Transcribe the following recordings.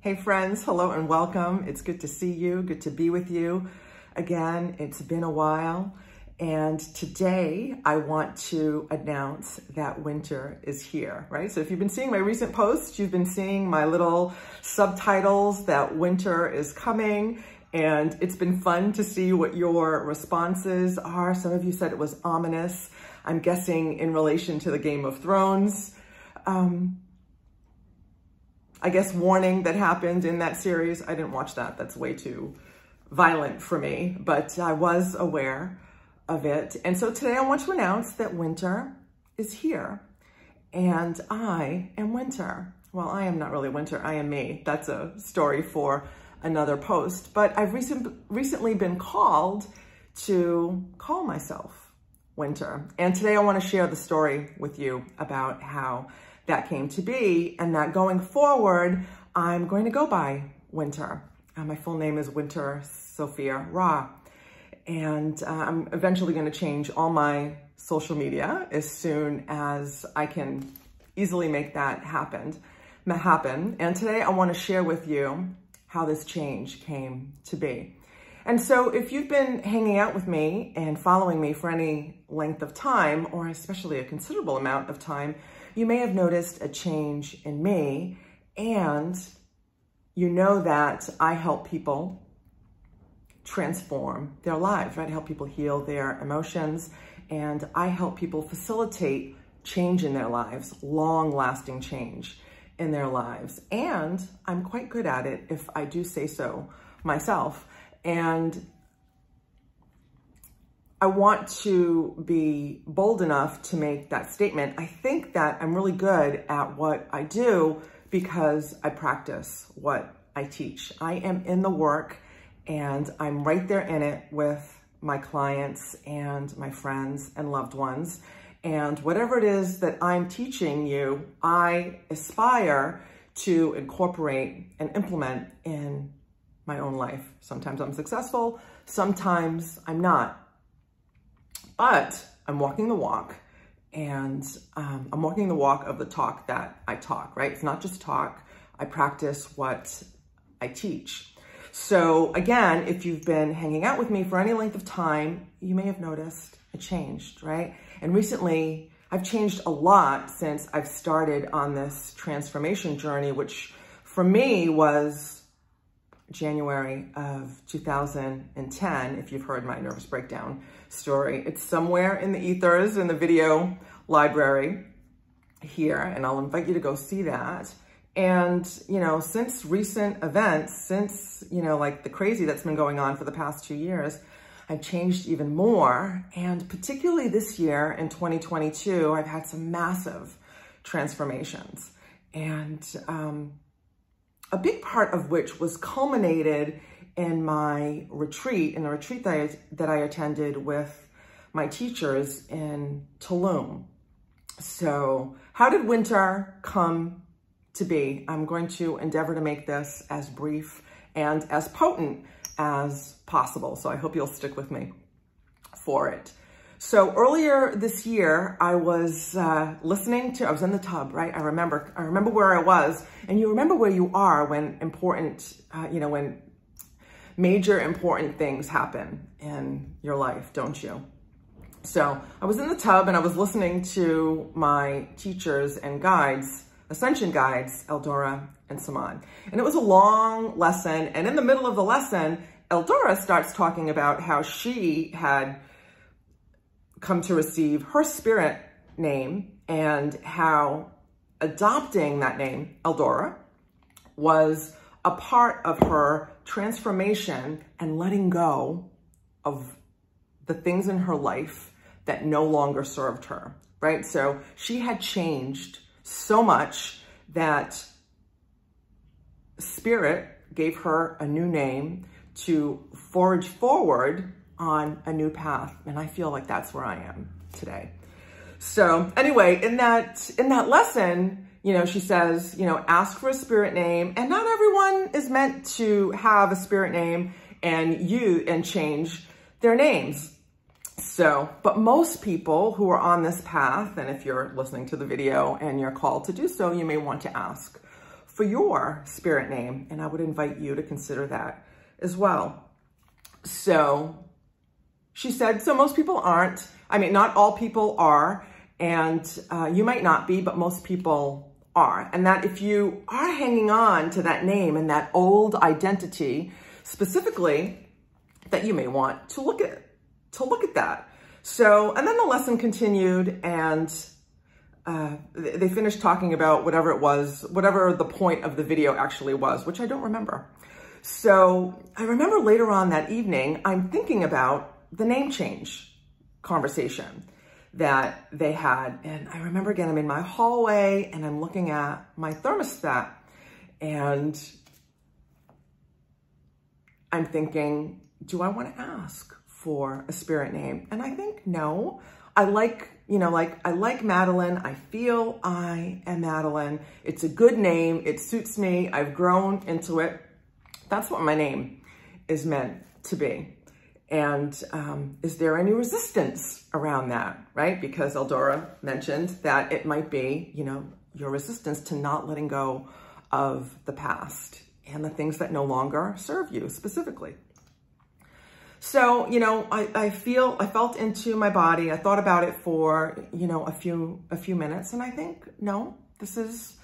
Hey friends, hello and welcome. It's good to see you, good to be with you. Again, it's been a while, and today I want to announce that winter is here, right? So if you've been seeing my recent posts, you've been seeing my little subtitles that winter is coming, and it's been fun to see what your responses are. Some of you said it was ominous. I'm guessing in relation to the Game of Thrones. I guess warning that happened in that series. I didn't watch that. That's way too violent for me, but I was aware of it. And so today I want to announce that winter is here, and I am winter. Well, I am not really winter, I am me. That's a story for another post, but I've recently been called to call myself winter. And today I want to share the story with you about how that came to be, and that going forward, I'm going to go by Winter. My full name is Winter Sofia Ra, and I'm eventually going to change all my social media as soon as I can easily make that happen. And today I want to share with you how this change came to be. And so if you've been hanging out with me and following me for any length of time, or especially a considerable amount of time, you may have noticed a change in me, and you know that I help people transform their lives, right? I help people heal their emotions, and I help people facilitate change in their lives, long-lasting change in their lives. And I'm quite good at it, if I do say so myself. And I want to be bold enough to make that statement. I think that I'm really good at what I do because I practice what I teach. I am in the work, and I'm right there in it with my clients and my friends and loved ones. And whatever it is that I'm teaching you, I aspire to incorporate and implement in my own life. Sometimes I'm successful, sometimes I'm not. But I'm walking the walk, and I'm walking the walk of the talk that I talk, right? It's not just talk. I practice what I teach. So again, if you've been hanging out with me for any length of time, you may have noticed I changed, right? And recently, I've changed a lot since I've started on this transformation journey, which for me was January of 2010, if you've heard my nervous breakdown story. It's somewhere in the ethers in the video library here, and I'll invite you to go see that. And, you know, since recent events, since, you know, like the crazy that's been going on for the past 2 years, I've changed even more. And particularly this year in 2022, I've had some massive transformations. And, a big part of which was culminated in my retreat, in a retreat that I attended with my teachers in Tulum. So how did winter come to be? I'm going to endeavor to make this as brief and as potent as possible. So I hope you'll stick with me for it. So earlier this year, I was I was in the tub, right? I remember where I was, and you remember where you are when when major important things happen in your life, don't you? So I was in the tub, and I was listening to my teachers and guides, ascension guides, Eldora and Saman. And it was a long lesson, and in the middle of the lesson, Eldora starts talking about how she had come to receive her spirit name, and how adopting that name, Eldora, was a part of her transformation and letting go of the things in her life that no longer served her, right? So she had changed so much that Spirit gave her a new name to forge forward on a new path. And I feel like that's where I am today. So anyway, in that lesson, you know, she says, you know, ask for a spirit name, and not everyone is meant to have a spirit name and change their names. So, but most people who are on this path, and if you're listening to the video and you're called to do so, you may want to ask for your spirit name. And I would invite you to consider that as well. So she said, so most people aren't. I mean, not all people are, and you might not be, but most people are. And that if you are hanging on to that name and that old identity, specifically, that you may want to look at that. So, and then the lesson continued, and they finished talking about whatever it was, whatever the point of the video actually was, which I don't remember. So I remember later on that evening, I'm thinking about the name change conversation that they had. And I remember again, I'm in my hallway and I'm looking at my thermostat and I'm thinking, do I want to ask for a spirit name? And I think, no. I like Madeline. I feel I am Madeline. It's a good name. It suits me. I've grown into it. That's what my name is meant to be. And is there any resistance around that, right? Because Eldora mentioned that it might be, your resistance to not letting go of the past and the things that no longer serve you specifically. So, I felt into my body. I thought about it for, a few minutes, and I think, no, this is,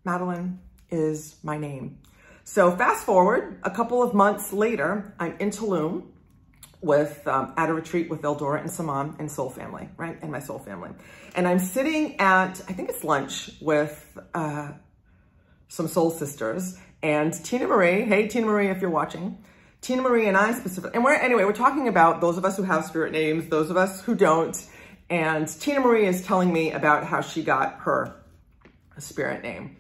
Madeline is my name. So fast forward a couple of months later, I'm in Tulum at a retreat with Eldora and Saman and Soul Family, right? And my Soul Family. And I'm sitting at, I think it's lunch with some soul sisters, and Tina Marie, hey Tina Marie, if you're watching, Tina Marie and I specifically, and we're talking about those of us who have spirit names, those of us who don't, and Tina Marie is telling me about how she got her spirit name.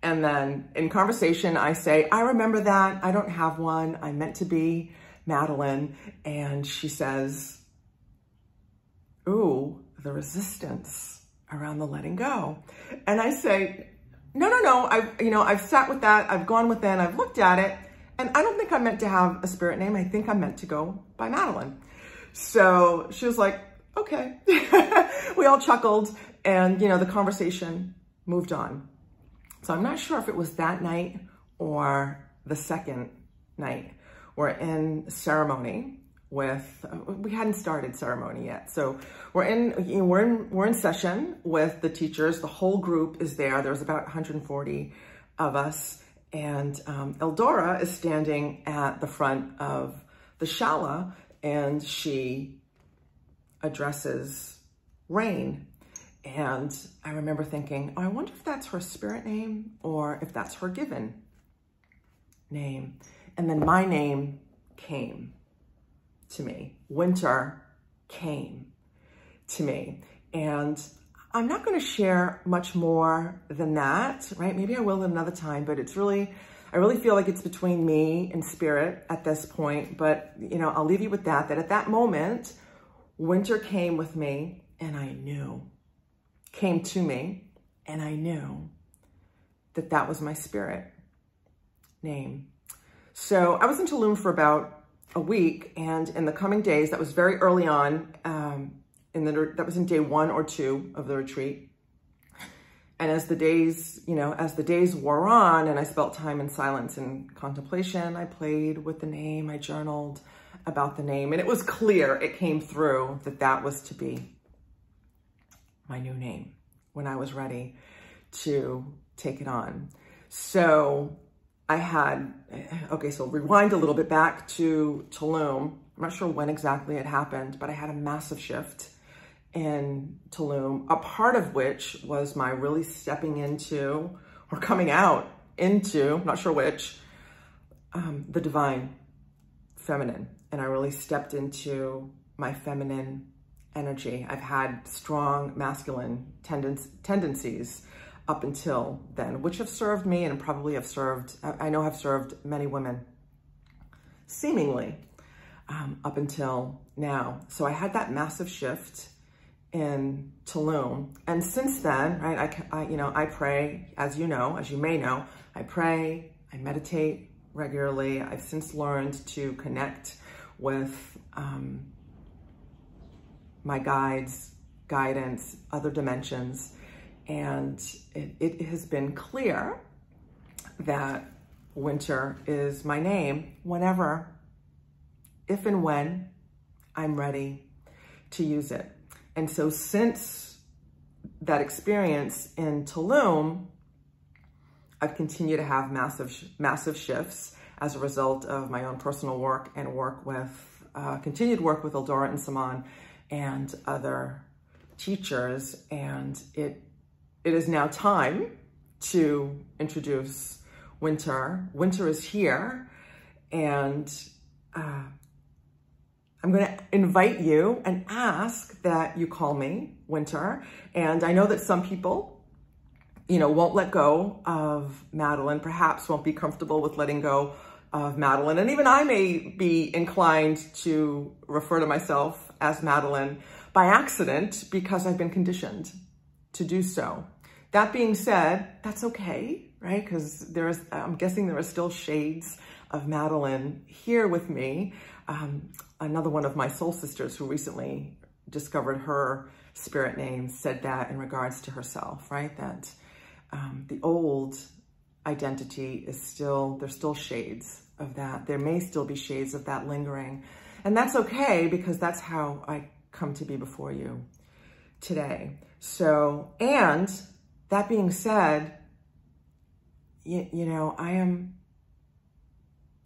And then in conversation, I say, I remember that, I don't have one, I'm meant to be Madeline. And she says, ooh, the resistance around the letting go. And I say, no, I've sat with that, I've gone within, I've looked at it, and I don't think I'm meant to have a spirit name. I think I'm meant to go by Madeline. So she was like, okay. We all chuckled, and the conversation moved on. So I'm not sure if it was that night or the second night. We're in ceremony with, we hadn't started ceremony yet. So we're in session with the teachers. The whole group is there. There's about 140 of us. And Eldora is standing at the front of the shala, and she addresses Rain. And I remember thinking, oh, I wonder if that's her spirit name or if that's her given name. And then my name came to me. Winter came to me. And I'm not going to share much more than that, right? Maybe I will at another time, but I really feel like it's between me and spirit at this point. But, I'll leave you with that at that moment, Winter came with me, and I knew, came to me, and I knew that that was my spirit name. So I was in Tulum for about a week, and in the coming days, that was very early on, that was in day 1 or 2 of the retreat. And as the days wore on, and I spent time in silence and contemplation, I played with the name, I journaled about the name, and it was clear, it came through that that was to be my new name when I was ready to take it on. So so rewind a little bit back to Tulum. I'm not sure when exactly it happened, but I had a massive shift in Tulum, a part of which was my really stepping into, or coming out into, I'm not sure which, the divine feminine. And I really stepped into my feminine energy. I've had strong masculine tendencies up until then, which have served me and probably have served many women, seemingly, up until now. So I had that massive shift in Tulum. And since then, right, I pray, as you may know, I pray, I meditate regularly. I've since learned to connect with my guides, guidance, other dimensions. And it has been clear that Winter is my name whenever, if and when I'm ready to use it. And so since that experience in Tulum, I've continued to have massive shifts as a result of my own personal work and continued work with Eldora and Saman and other teachers. And it is now time to introduce Winter. Winter is here, and I'm going to invite you and ask that you call me Winter. And I know that some people, won't let go of Madeline, perhaps won't be comfortable with letting go of Madeline. And even I may be inclined to refer to myself as Madeline by accident because I've been conditioned to do so. That being said, that's okay, right? Because I'm guessing there are still shades of Madeline here with me. Another one of my soul sisters who recently discovered her spirit name said that in regards to herself, right? That the old identity there's still shades of that. There may still be shades of that lingering. And that's okay, because that's how I come to be before you today. So, and that being said, I am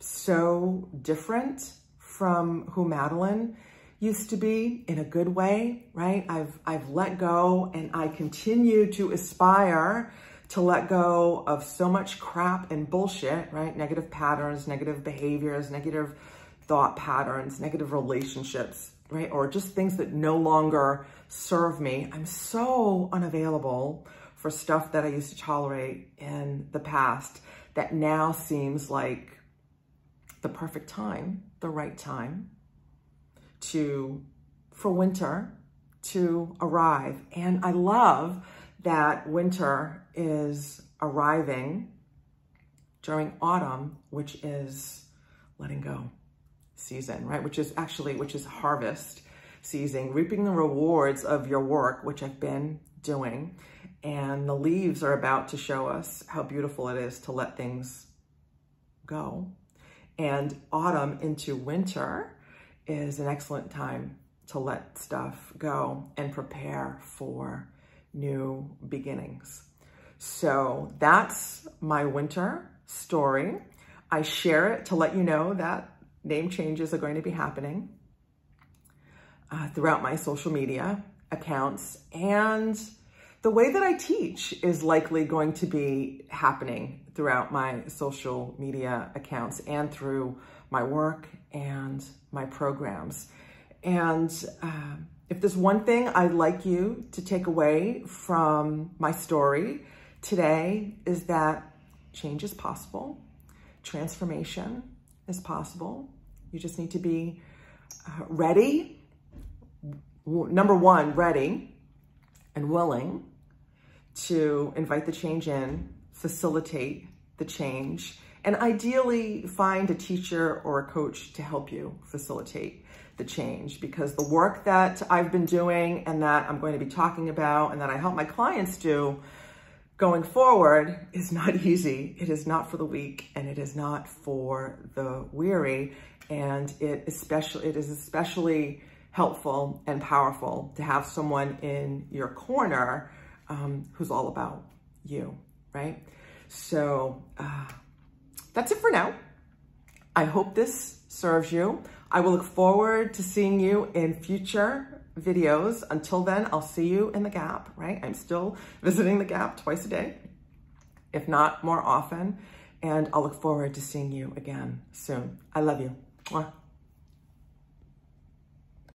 so different from who Madeline used to be, in a good way, right? I've let go, and I continue to aspire to let go of so much crap and bullshit, right? Negative patterns, negative behaviors, negative thought patterns, negative relationships, right? Or just things that no longer serve me. I'm so unavailable for stuff that I used to tolerate in the past that now seems like the perfect time, the right time for Winter to arrive. And I love that Winter is arriving during autumn, which is letting go season, right? Which is harvest season, reaping the rewards of your work, which I've been doing. And the leaves are about to show us how beautiful it is to let things go. And autumn into winter is an excellent time to let stuff go and prepare for new beginnings. So that's my winter story. I share it to let you know that name changes are going to be happening throughout my social media accounts, and the way that I teach is likely going to be happening throughout my social media accounts and through my work and my programs. And if there's one thing I'd like you to take away from my story today, is that change is possible. Transformation is possible. You just need to be ready. Number one, ready and willing to invite the change in, facilitate the change, and ideally find a teacher or a coach to help you facilitate the change, because the work that I've been doing and that I'm going to be talking about and that I help my clients do going forward is not easy. It is not for the weak, and it is not for the weary. And it is especially helpful and powerful to have someone in your corner who's all about you, right? So that's it for now. I hope this serves you. I will look forward to seeing you in future videos. Until then, I'll see you in the Gap, right? I'm still visiting the Gap twice a day, if not more often. And I'll look forward to seeing you again soon. I love you. Mwah.